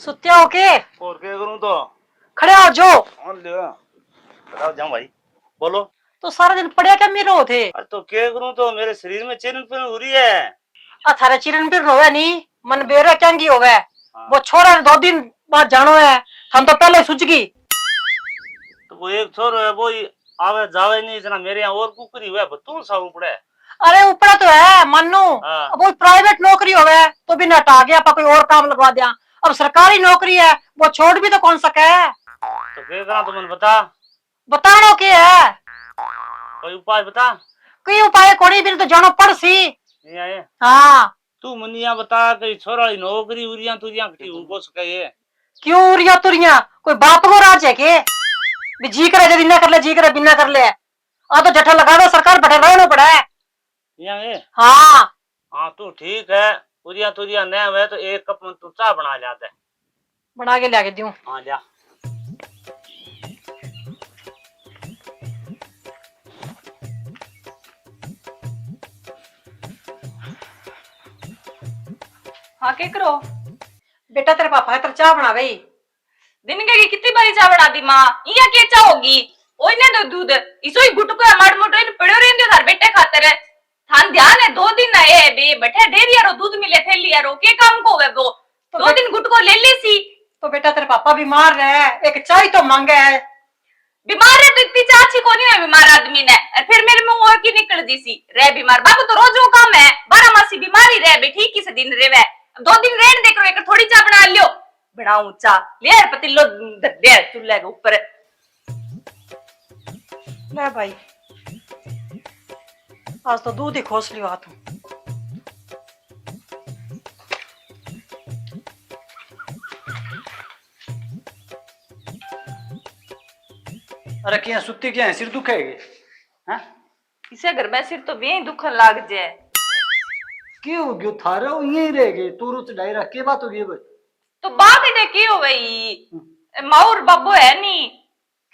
सुत्या हो के? और क्या करूं तो? खड़े हो जो। हाँ ले बताओ जाऊं भाई। बोलो। तो सारा दिन पड़े क्या मेरे हो थे? तो क्या करूं तो मेरे शरीर में चैन पेन हो रही है। थारे चिरन भी रोवे नहीं मन बेरे चंगी होवे। हाँ। वो छोरा 2 दिन बाद जानो है। हम तो पहले सूझ गई। तो वो एक छोर है वो ही आवे जावे नहीं इतना मेरे यहाँ और कुकरी हुआ बतूल सा ऊपर है। अरे ऊपर तो है मानो। हाँ। अब वो प्राइवेट नौकरी होवे तो भी हटा गया कोई और काम लगवा दिया। अब सरकारी नौकरी है वो छोड़ भी तो कौन सके है। तो क्या करा तुमने बता। बतानो के है कोई उपाय बता। कोई उपाय कोनी बिन तो जानो पड़ सी। नहीं आए। हाँ तू मनिया बता कि छोरा वाली नौकरी उरिया तुरिया कटी उनको सके ये। क्यों उरिया तुरिया कोई बाप को राज है के? भी जी करे जदी ना कर ले जी करे बिना कर ले। आ तो जठा लगा दो सरकार बैठे रहना पड़ा है। ये हाँ हाँ तू ठीक है। उरिया तुरिया न हुए तो एक कप में तू चाय बना जाता है। बना के लिया के दूं। हाँ जा। हाँ के करो बेटा तेरे पापा तेरे चाय बना गई। दिन के कितनी बारी चाय बना दी माँ इया के चा होगी। ओई ने दो दूध इसो ही गुट को माड़ मोटो इन पड़ो रहंदो थार बेटे खातर थान ध्यान है 2 दिन आए बे बैठे डेरी यारो दूध मिले थे लिया रो के काम को वे वो तो 2 दिन गुट को ले ली सी। तो बेटा तेरे पापा बीमार है एक चाय तो मांगे है। बीमार है तो इतनी चाची को नहीं है बीमार आदमी ने और फिर मेरे मुंह और की निकल दी सी रह बीमार बाबू तो रोज वो काम है 12 मासी बीमारी रह बे ठीक किस दिन रे 2 दिन रेण देख रो एक थोड़ी चा बना लियो बड़ा ऊंचा ले पतीलो दे चूल्हे के ऊपर। ले भाई आज तो दूध ही खोस लियो हाथ में। अरे क्या सुत्ती क्या है सिर दुखेगी? हाँ इसे घर में सिर तो भी दुखन लाग जाए। क्यों हो गयो थारे यही रह गए तू रुच डाई रख के बात हो गई भाई। तो बात इधर की हो गई माउर बाबू है नी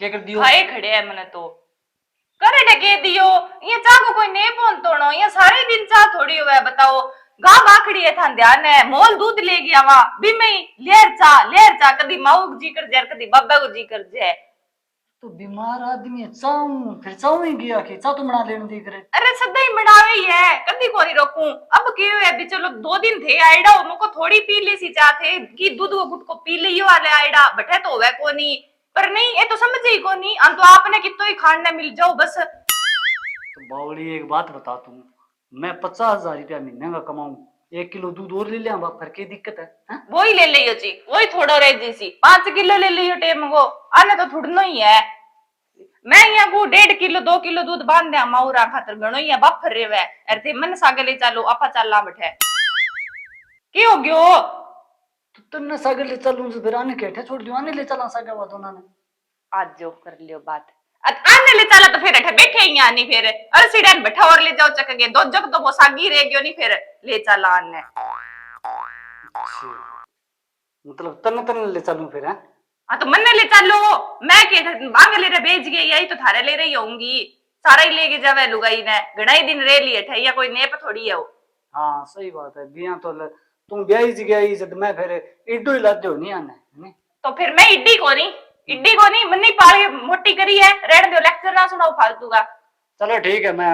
क्या कर दियो? खाए खड़े है मने तो करे डके दियो ये चाह को कोई नहीं पहुंच तोड़ो ये सारे दिन चाह थोड़ी हुआ बताओ गांव आखड़ी है थान ध्यान है मोल दूध ले गया वहां भी मैं लेर चा कदी माऊ जी कर जाए कदी बाबा को जी कर जाए। तो बीमार आदमी है चाहूं फिर चाहूं ही गया कि चाह तो बना लेने दी करे। अरे सदा ही बनावे ही है कदी को नहीं रोकूं अब क्यों है भी चलो 2 दिन थे आइडा उनको थोड़ी पी ली सी चाह थे कि दूध वो गुट को पी लियो वाले आइडा बैठे तो होवे को नहीं पर नहीं ये तो समझ ही को नहीं अंत तो आपने कितो ही खाने मिल जाओ बस। तो बावली एक बात बता तू मैं 50,000 रुपया महीने का कमाऊं 1 किलो दूध और ले लिया फिर क्या दिक्कत है? हा? वो ही ले लियो जी वही थोड़ा रह जी सी 5 किलो ले लियो टेम को आने तो थोड़नो ही है मैं यहाँ को 1.5 किलो 2 किलो दूध बांध दिया माऊरा खातर गणो ही है बाप रे वे अरे मन सागे ले चालो आपा चलना बैठे की हो गयो। तो तुमने सागर ले चलूं फिर आने के छोड़ दियो आने ले चला सागर बात उन्होंने आज जो कर लियो बात आने ले चला तो फिर अठे बैठे ही नहीं फिर अरे सीढ़न बैठा और ले जाओ चक गए 2 जग तो वो सागी रह गयो नहीं फिर ले चला आने मतलब तन तन ले चलूं फिर? है हाँ तो मन्ने ले चलो मैं के बांग ले रे भेज गई यही तो थारे ले रही होंगी सारा ही लेके जावे लुगाई ने घणाई दिन रे लिए थे या कोई नेप थोड़ी है वो। हाँ सही बात है बिया तो तुम ब्याही जी गई जब मैं फिर इड्डू ही लाते हो नहीं आने नहीं? तो फिर मैं इड्डी को नहीं मन्नी पाल मोटी करी है रेड दो लेक्चर ना सुनाओ फालतू का। चलो ठीक है मैं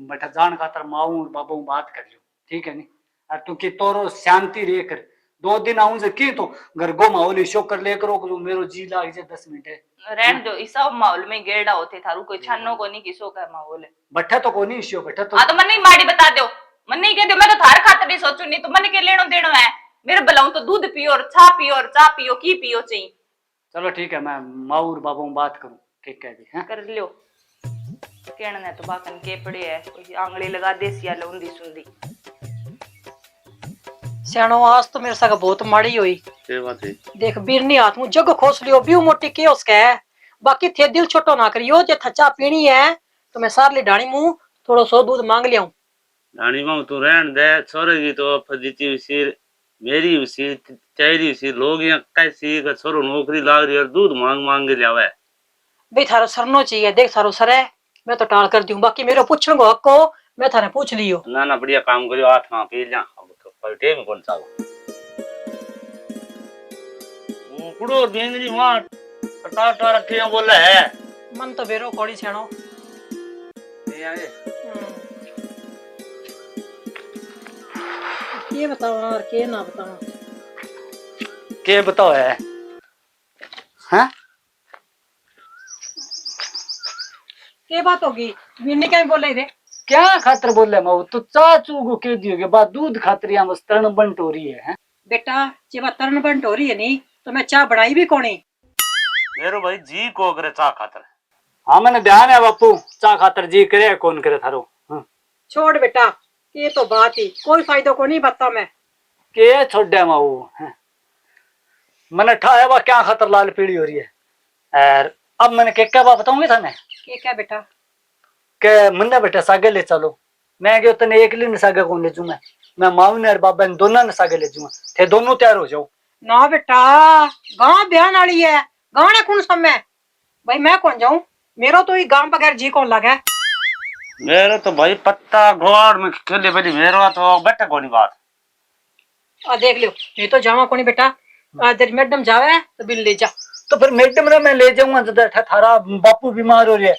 बैठा जान खातर माऊ बाबू बात कर लियो ठीक है नहीं और तू की तोरो शांति रे कर 2 दिन आऊं से की तो घर गो माहौल शो कर ले करो मेरो जी लाग जाए 10 मिनट है रहन दो इस सब माहौल में गेड़ा होते थारू कोई छानो को नहीं किसो का माहौल है बैठा तो कोनी इश्यो बैठा तो हाँ तो मन नहीं माड़ी बता दो मन नहीं कह दो मैं तो थार खातर नहीं सोचू नहीं तो मन के लेनो देनो है मेरे बुलाऊं तो दूध पियो और चाह पियो की पियो चाहिए। चलो ठीक है मैं माऊ और बाबू बात करूं ठीक है जी कर लियो कहने ने तो बाकन के पड़े है कोई आंगली लगा देसी आलो उंदी सुंदी सियाणो आज तो मेरे साथ बहुत माड़ी हुई। क्या बात है? देख बीरनी हाथ में जग खोस लियो बीऊ मोटी के उसका है बाकी थे दिल छोटो ना करियो जे थचा पीनी है तो मैं सार ले डाणी मुंह थोड़ो सो दूध मांग लिया डाणी माऊ तू रहन दे छोरे की तो फजीती सिर मेरी सी तेरी सी लोग यहाँ कैसी का छोरो नौकरी लाग रही और दूध मांग मांग के लावे भाई थारो सरनो चाहिए देख थारो सर है मैं तो टाल कर दूं बाकी मेरे पूछने को हक को मैं थाने पूछ लियो ना बढ़िया काम करियो 8 पी लिया अब तो टेम कौन सा कुड़ो बेंगरी मां टटा रखे बोला है मन तो बेरो कोड़ी छेणो ये आए के बताओ और के ना बताओ के बताओ है हाँ के बात होगी बिन्नी क्या बोले रे क्या खातर बोले माऊ तो चाचू को कह दियो के बाद दूध खातर यहाँ बस तरण बंट हो रही है हैं? बेटा जेबा तरण बंट हो रही है नी तो मैं चाय बनाई भी कोनी मेरो भाई जी को करे चा खातर हाँ मैंने ध्यान है बापू चा खातर जी करे कौन करे थारो हाँ। छोड़ बेटा ये तो बात ही कोई फायदा को नहीं बता मैं के छोड़ दे माऊ हैं? मैंने ठाया वा क्या खातर लाल पीली हो रही है और अब मैंने क्या बात बताऊंगी थाने के क्या बेटा के मुन्ने बेटा सागे ले चलो मैं गयो तने एक लिए सागे कौन ले जूंगा मैं माऊ ने और बाबा ने दोनों ने सागे ले जूंगा थे दोनों तैयार हो जाओ ना बेटा गांव ब्यान वाली है गांव ने कौन समय भाई मैं कौन जाऊं मेरो तो ये गांव बगैर जी कौन लगा मेरो तो भाई पत्ता घोड़ में खेले बड़ी मेरो तो बैठे कोनी बात आ देख लियो ये तो जावा कोनी बेटा तेरी मैडम जावे तो बिल ले जा तो फिर मैडम ने मैं ले जाऊंगा जब थारा बापू बीमार हो रही है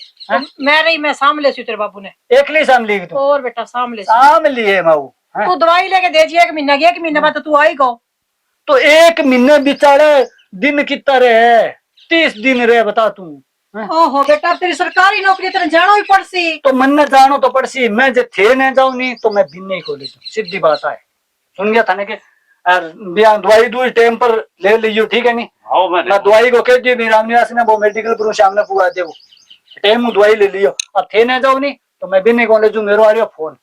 मैं रही मैं साम ले तेरे बाबू ने एक लिए साम ली तू और बेटा साम ले साम लिए माऊ तू दवाई लेके दे जी एक महीना बाद तो तू आई गो तो एक महीने बिचारे दिन कितना रहे 30 दिन रहे बता तू ओहो बेटा तेरी सरकारी नौकरी तेरे जानो ही पड़सी तो मन न जानो तो पड़सी मैं जो थे न जाऊं नहीं तो मैं भी नहीं खोले सीधी बात है सुन गया था ना के दवाई दूर टाइम पर ले लियो ठीक है नहीं आओ मैं ना दवाई को कह दियो रामनिवास ने वो मेडिकल पर सामने पूरा दे वो टाइम दवाई ले लियो अब थे न जाऊं नहीं तो मैं भी नहीं खोले जो मेरो आ रही फोन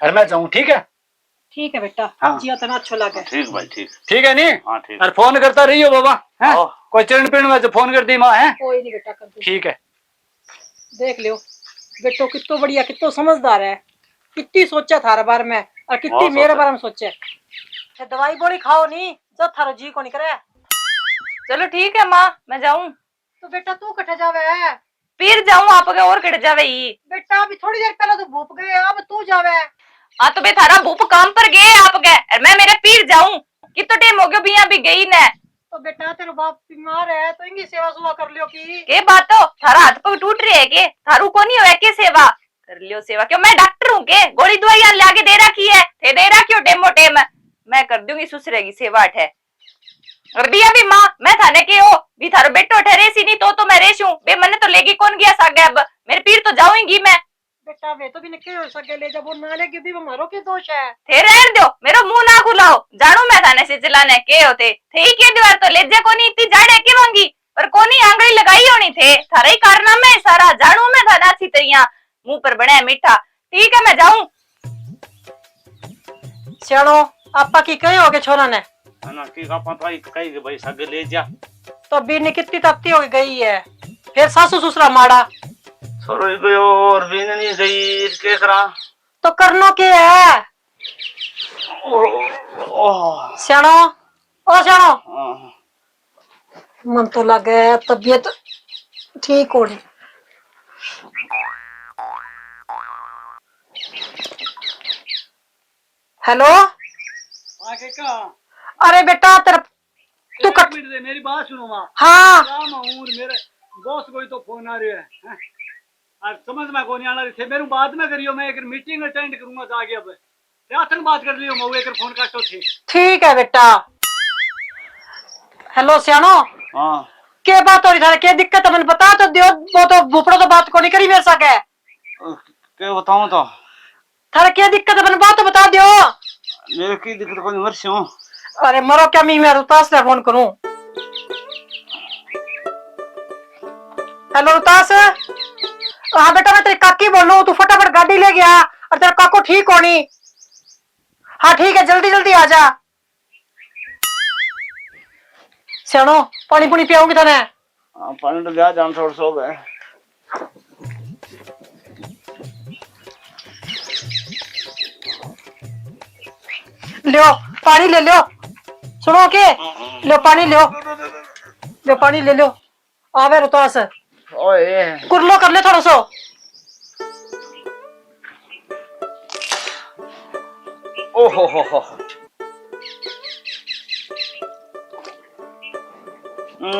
और मैं जाऊं ठीक है बेटा हाँ। जिया तना अच्छा लगे ठीक भाई ठीक है नहीं हाँ ठीक और फोन करता रहियो बाबा हैं कोई चरण पीण में फोन कर दी माँ है कोई नहीं बेटा कर दूं। ठीक है देख लियो बेटो कितो बढ़िया कितो समझदार है कितनी सोचा थारे बारे में और कितनी हाँ, मेरे सोचा। बारे में सोचे ते दवाई गोली खाओ नहीं जब थारो जी को नहीं करे चलो ठीक है माँ मैं जाऊं तो बेटा तू कटे जावे फिर जाऊं आप अगर और कट जावे ही बेटा अभी थोड़ी देर पहले तो भूप गए अब तू जावे हाँ तो बे थारा भूप काम पर गए आप गए और मैं मेरे पीर जाऊं कितो टाइम हो गयो बिया भी गई ने तो बेटा तेरा बाप बीमार है तो इनकी सेवा सुवा कर लियो की के बात हो थारा हाथ पग टूट रहे है के थारू को नहीं हो के सेवा कर लियो सेवा क्यों मैं डॉक्टर हूँ के गोली दवाइयां लाके दे रखी है थे दे रखी हो टेमो टेम मैं कर दूंगी ससुरे की सेवा है और बिया भी माँ मैं थाने के हो भी थारो बेटो ठहरे सी नहीं तो मैं रेशूं बे मने तो लेगी कौन गया सागे अब मेरे पीर तो जाऊंगी मैं बेटा वे तो भी निकले हो सके ले जब वो ना लेके भी हमारो के दोष है थे रहन दो मेरो मुंह ना खुलाओ जानू मैं थाने से चलाने के होते थे ही के दीवार तो ले जा कोनी इतनी जाड़े के वांगी पर कोनी आंगली लगाई होनी थे थारा ही कारनामा है सारा जानू मैं थाना अच्छी तरिया मुंह पर बने मीठा ठीक है मैं जाऊं सियाणो आपा की कहे होगे छोरा ने ना की का पता ही कहीं के भाई सगे ले जा तो बीनी कितनी तपती हो गई है फिर सासू ससुरा माड़ा छोरो गयो और भी नहीं गई के करा तो करनो के है सियाणो ओ सियाणो मन तो लगे तबीयत ठीक हो रही हेलो अरे बेटा तेरा तू कट मेरी बात सुनो माँ हाँ मेरे बॉस को तो फोन आ रही है और समझ में कौन आना थे मेरे बात में करियो मैं एक मीटिंग अटेंड करूंगा जाके अब रातन बात कर लियो मैं एक फोन काटो थी ठीक है बेटा हेलो सियानो हां के बात हो रही थारे के दिक्कत है मैंने बता तो दियो वो तो भूपड़ो तो बात को नहीं करी मेरे साथ है के बताऊं तो थारे के दिक्कत है मैंने बात तो बता दियो मेरे की दिक्कत कोनी मरसी हूं अरे मरो क्या मैं रुतास से फोन करूं हेलो रुतास हाँ बेटा मैं तेरी काकी बोलूं तू फटाफट गाड़ी ले गया और तेरा काको ठीक होनी हाँ ठीक है जल्दी जल्दी आ जा सियानो पानी पुनी पियाऊंगी तने पानी तो लिया जान थोड़ा सो गए लियो पानी ले लो सुनो के लो पानी ले लो आवे रुतास ओए कुरलो कर ले थोड़ा सो ओहो हो इया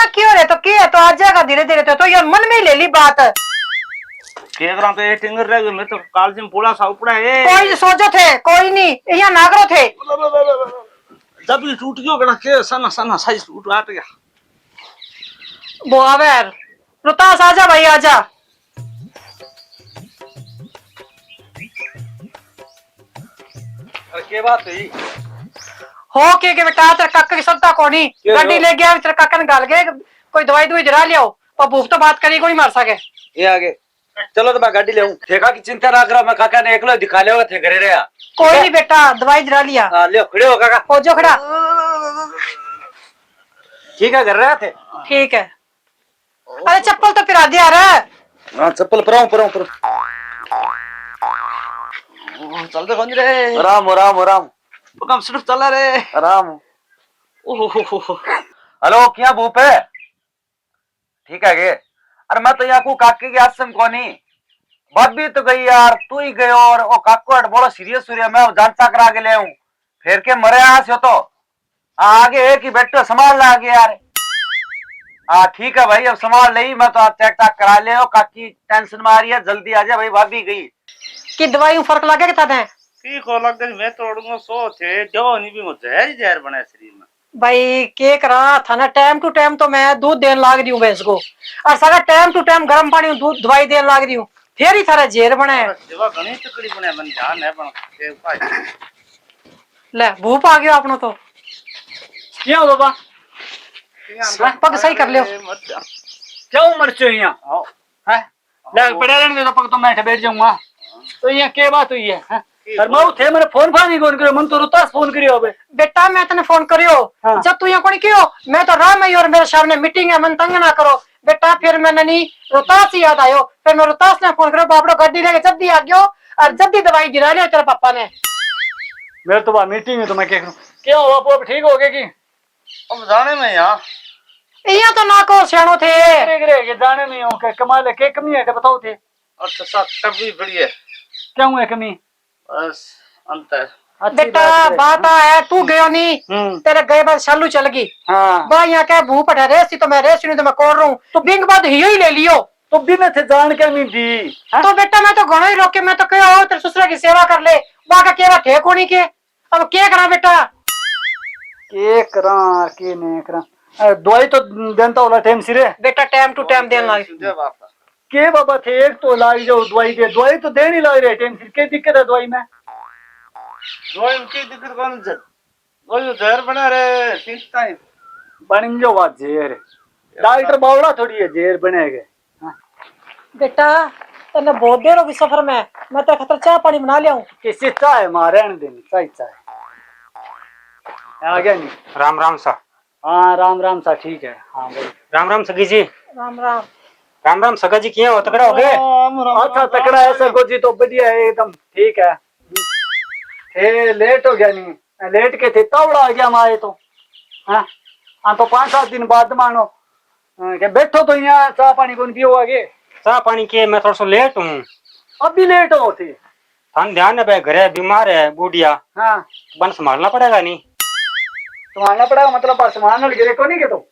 क्यों रे? तो क्या तो आ जाएगा धीरे धीरे। तो यार मन में ही ले ली बात। केक रहा तो ये टिंगर रह गया, मैं तो कालजिम पूरा सा उपड़ा है। कोई नहीं सोचो थे, कोई नहीं इया नागरो थे। जब ये टूट गयो गड़ा के सना सना साइज टूट आट गया। वो आवेर रुतास आजा भाई आजा। अरे के बात है हो के बेटा तेरे काका की सत्ता कोनी गाड़ी ले गया तेरे काका ने गाल गए कोई दवाई दुई जरा लियाओ और भूख तो बात करी कोई मार सके। ये आगे चलो तो मैं गाड़ी ले आऊं। ठेका की चिंता ना करो, मैं काका ने एकलो दिखा लेगा थे घरे रहा। कोई नहीं बेटा दवाई जरा लिया। हां ले खड़े हो काका। हो जो खड़ा। ठीक है घर रहे थे। ठीक है। अरे चप्पल तो पिरा दिया रे। हां चप्पल पराऊं चलते कौन रे? आराम तो कम सिर्फ चला रे। आराम। ओहो हेलो क्या भूप है? ठीक है गे। अरे मैं तो यहाँ को काके के आश्रम कोनी भाभी तो गई यार, तू ही गयो और ओ काको हट बोलो सीरियस हो रहा, मैं जांचा करा के ले आऊं फिर के मरे आस हो तो आगे एक ही बैठो संभाल ला आगे यार। हाँ ठीक है भाई अब संभाल ली, मैं तो चेक टाक करा ले। काकी टेंशन में आ रही है, जल्दी आ जा भाई भाभी गई कि दवाई में फर्क लगे था ने? ठीक हो लग गई। मैं तोड़ूंगा सो थे जो नहीं भी मुझे जहर बना शरीर में। भाई के करा था ना टाइम टू टाइम तो मैं दूध देने लाग रही हूँ भैंस को और सारा टाइम टू टाइम गर्म पानी में दूध दवाई देने लाग रही हूँ फिर ही सारा जेर बने है। सेवा घनी तकड़ी बने बन ध्यान है बन ले भूप आ गया अपनो तो क्या हो बाबा? पग सही कर लियो। क्या उम्र चाहिए यहाँ है? ले पड़े रहने दो पग तो मैं बैठ जाऊंगा। तो यहाँ क्या बात हुई है? सर माऊ थे मैंने फोन नहीं करियो, मन तो रुतास फोन करियो अबे। बेटा मैं तने फोन करियो हाँ। जब तू यहाँ कोनी कियो मैं तो राम और मेरे सामने मीटिंग है मन तंग ना करो बेटा। फिर मैंने नहीं रोहतास ही याद आयो फिर मैं रोहतास ने फोन करो बापड़ो गाड़ी लेके जल्दी आ गयो और जल्दी दवाई गिरा लियो तेरे पापा ने। मेरे तो बात मीटिंग है तो मैं क्या करूं? क्या हुआ अब ठीक हो गया कि अब जाने में यहाँ यहाँ तो ना को सियाणो थे के जाने नहीं हो क्या कमाल है? क्या कमी है बताओ थे? अच्छा साथ तब भी बड़ी है। क्या हुआ कमी? बस अंतर बेटा बात है तू गयो नहीं तेरे गए बाद शालू चल गई। हाँ बा यहाँ क्या भूप है रेसी तो मैं रेसी नहीं तो मैं कोर रहा हूँ तो बिंग बाद ही ले लियो तो बिना थे जान के नहीं दी। तो बेटा मैं तो घणो ही रोके मैं तो कहो तेरे ससुरा की सेवा कर ले वहां का केवा थे कोनी के अब क्या करा बेटा? के करा के नहीं करा दवाई तो जनता वाला टाइम सिरे बेटा टाइम टू टाइम देना लाग के बाबा थे एक तो लाग जाओ दवाई तो देनी लग रही है टाइम सिर। क्या दिक्कत है दवाई में? दवाई में की दिक्कत कौन है? वो जहर बना रे चिंता है बन जो बात जेर डॉक्टर बावड़ा थोड़ी है जेर बनेगे। बेटा तेने बहुत देर होगी सफर में मैं तो खतर चाय पानी बना लिया हूँ। किसी चाय मारे देनी चाय आ गया नहीं? राम राम सा। हाँ राम सा ठीक है। हाँ भाई राम सगी जी। राम राम राम सगा जी किया हो तकड़ा हो गए? अच्छा तकड़ा है सगो जी तो बढ़िया है एकदम ठीक है। लेट हो गया नहीं लेट के थे तवड़ा आ गया हमारे तो। हाँ तो 5-7 दिन बाद मानो क्या बैठो तो यहाँ चाह पानी कौन पियो आगे? चाह पानी के मैं थोड़ा सा लेट हूँ। अब भी लेट होती थान ध्यान है भाई घरे बीमार है बूढ़िया। हाँ बन संभालना पड़ेगा नहीं? संभालना पड़ेगा मतलब संभालना गिरे को नहीं के तो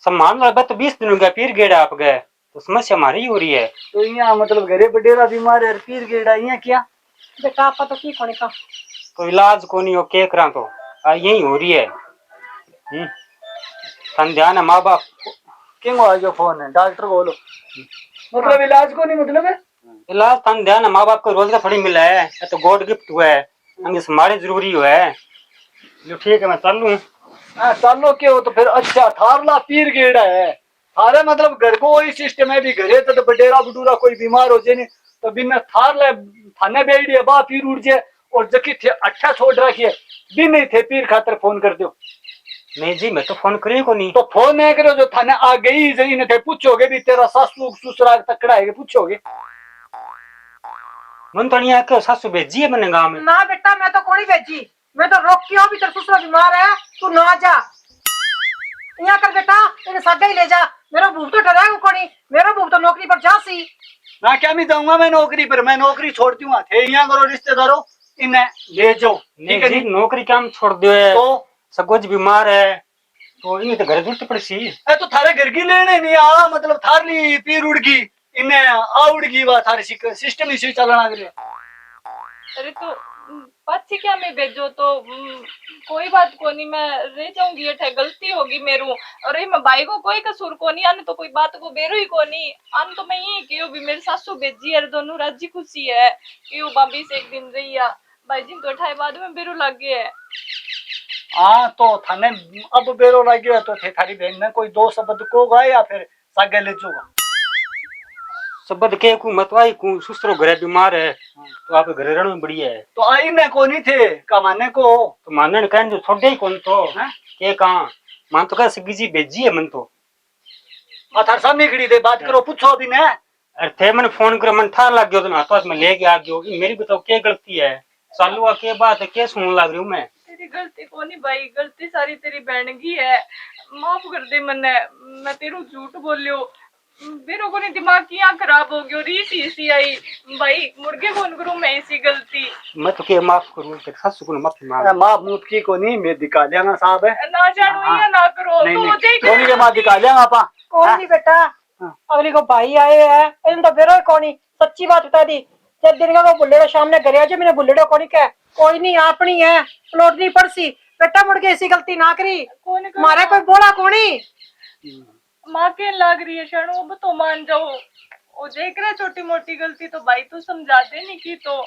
संभालना तो 20 दिन हो गया पीर गेड़ा आप गए तो समस्या हमारी हो रही है। तो यहाँ मतलब घरे बडेरा बीमार है पीर गेड़ा यहाँ क्या? बेटा आपा तो की होने का तो इलाज को नहीं हो के करा तो यही हो रही है। थान ध्यान है माँ बाप क्यों आ जो फोन है डॉक्टर बोलो मतलब इलाज को नहीं मतलब है? इलाज थान ध्यान है माँ बाप को रोजगार थोड़ी मिला है तो गॉड गिफ्ट हुआ है हमें हमारे जरूरी हुआ है। जो ठीक है मैं चल लूँ। चलो क्यों तो फिर अच्छा थारला पीर गेड़ा है थारे मतलब घर को वही सिस्टम है भी घरे तो बडेरा बडूरा कोई बीमार हो जाए तो बिना थार ले थाने बैठ दिया बा पीर उड़ जाए और जकी थे अच्छा छोड़ रखिए भी नहीं थे पीर खातर फोन कर दो। नहीं जी मैं तो फोन करी को नहीं। तो फोन नहीं करो जो थाने आ गई जही ने थे पूछोगे भी तेरा सासू ससुरा तकड़ा है पूछोगे? मन तो नहीं आके सासू भेजी है मैंने गाँव में। ना बेटा मैं तो कोनी भेजी मैं तो रोक के भी तेरा ससुरा बीमार है तू ना जा यहाँ कर बेटा तेरे सागे ही ले जा मेरा भूख तो डराएगा कोनी मेरा भूख तो नौकरी पर जासी ना क्या मैं जाऊंगा मैं नौकरी पर मैं नौकरी छोड़ती हूँ थे यहाँ करो रिश्तेदारों इन्हें ले जाओ, ठीक है जी नी? नौकरी काम छोड़ दियो है तो सगोज बीमार है तो इन्हें तो घर जरूरत पड़सी। ए तो थारे घर की लेने नहीं आ, मतलब थारली पीर उड़ गई, इन्हें आ उड़ गई, वा थारे सिस्टम इसी चलना करे। अरे तो पाछी क्या मैं भेजो तो कोई बात को नहीं, मैं रह जाऊंगी, अठे गलती होगी मेरू। अरे मैं भाई को कोई कसूर को नहीं, आने तो कोई बात को बेरू ही को नहीं, आन तो मैं यही क्यों भी मेरी सासू भेजी है, दोनों राजी खुशी है क्यों भाभी से एक दिन रही है, भाई जी तो अठाई बाद में बेरू लग गए है। हाँ तो थाने अब बेरो लग गया तो थे थारी बहन ने कोई दो शब्द को गए या फिर सागे ले जाओगा? सबद के को मतवाई को सुसरो घरे बीमार है तो आप घरे रहना बढ़िया है। तो आई ने को नहीं थे कमाने को, तो मानन कहन जो छोड़े ही कौन तो हैं? के कहां मान तो कह सगी जी भेजी है मन तो थार सामने खड़ी थे, बात करो, पूछो अभी ने। अरे थे मैंने फोन करो मन था लग गयो तो हाथ में लेके आ गयो मेरी बताओ क्या गलती है चालू आ के बात है क्या सुनने लग रही हूं मैं। तेरी गलती को नहीं भाई, गलती सारी तेरी बहन की है, माफ कर दे मन्ने, मैं तेरू झूठ बोलियो, मेरे को नहीं दिमाग की आँख खराब हो गयो, रीस इसी आई भाई, मुर्गे फोन करूं मैं इसी गलती मैं तो के माफ करूं तेरे सासू को माफी मांग। माफ मूफ की को नहीं, मैं दिखा लेंगा साहब है। ना जानो या ना करो नहीं तो नहीं हो जाए कोनी के माँ दिखा लेंगा आपा। कौन नहीं बेटा, अगली को भाई आए है इन तो बेरो कौन, सच्ची बात बता दी। जब दिन का वो बुल्लेड़ो सामने घर आ जाए मैंने बुल्लेड़ो कौन कह कोई नहीं अपनी है प्लॉट नहीं पड़सी बेटा, मुड़ के ऐसी गलती ना करी, कौन कर मारे कोई बोला कोनी। माँ के लग रही है शरणु, अब तो मान जाओ, ओ देख रहे छोटी मोटी गलती तो भाई तू समझा दे नहीं की तो।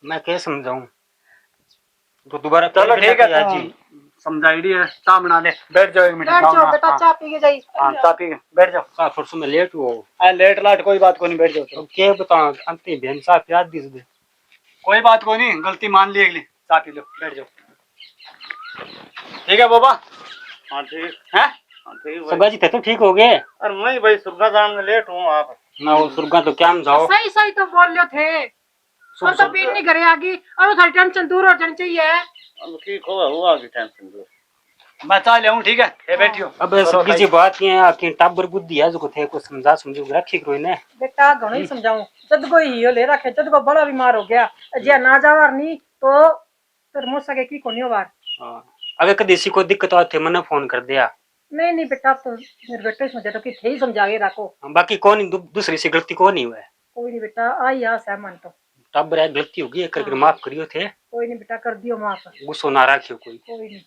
मैं क्या समझाऊं तो दोबारा चलो ठीक है जी समझाई दी है, चाह बना ले, बैठ जाओ एक मिनट। बैठ जाओ बेटा, चाय पी के जाई। हाँ चाह पी के बैठ जाओ। सा परसों में लेट हो लेट लाट कोई बात को नहीं, बैठ जाओ। तो के बता अंतिम बहन सा प्यार दी दे कोई बात को नहीं, गलती मान ली अगली, चाह पी लो, बैठ जाओ। ठीक है बाबा? हाँ ठीक है हाँ ठीक भाई। सगा जी थे तो ठीक हो गए। अरे मैं भाई सुरगा जान में लेट हूँ आप। ना वो सुरगा तो क्या में जाओ सही सही तो बोल लियो थे, हम तो पीट नहीं करे आगी, अब थारी टेंशन दूर हो जानी चाहिए। अब की खबर हुआ की टेंशन दो। मैं चाह ले हूँ, ठीक है ये बैठियो। अब सगी जी बात ये है कि टाबर बुद्धि है जो थे को समझा समझो रखी करो इन्हें। बेटा घणो ही समझाऊं, जद कोई हियो ले रखे, जद को बड़ा बीमार हो गया जे ना जावार नहीं तो फिर मुझ सके की कोनी वार। हां अगर कदी सी कोई दिक्कत आती मैंने फोन कर दिया। नहीं नहीं बेटा, तो मेरे बेटे समझे तो कि थे ही समझा के रखो, बाकी कौन दूसरी सी गलती को नहीं हुआ है। कोई नहीं बेटा, आई आ सहमन तो टाबर है गलती होगी एक करके माफ करियो थे, कोई नहीं बेटा, कर दियो माफ, गुस्सा ना रखियो कोई। कोई नहीं।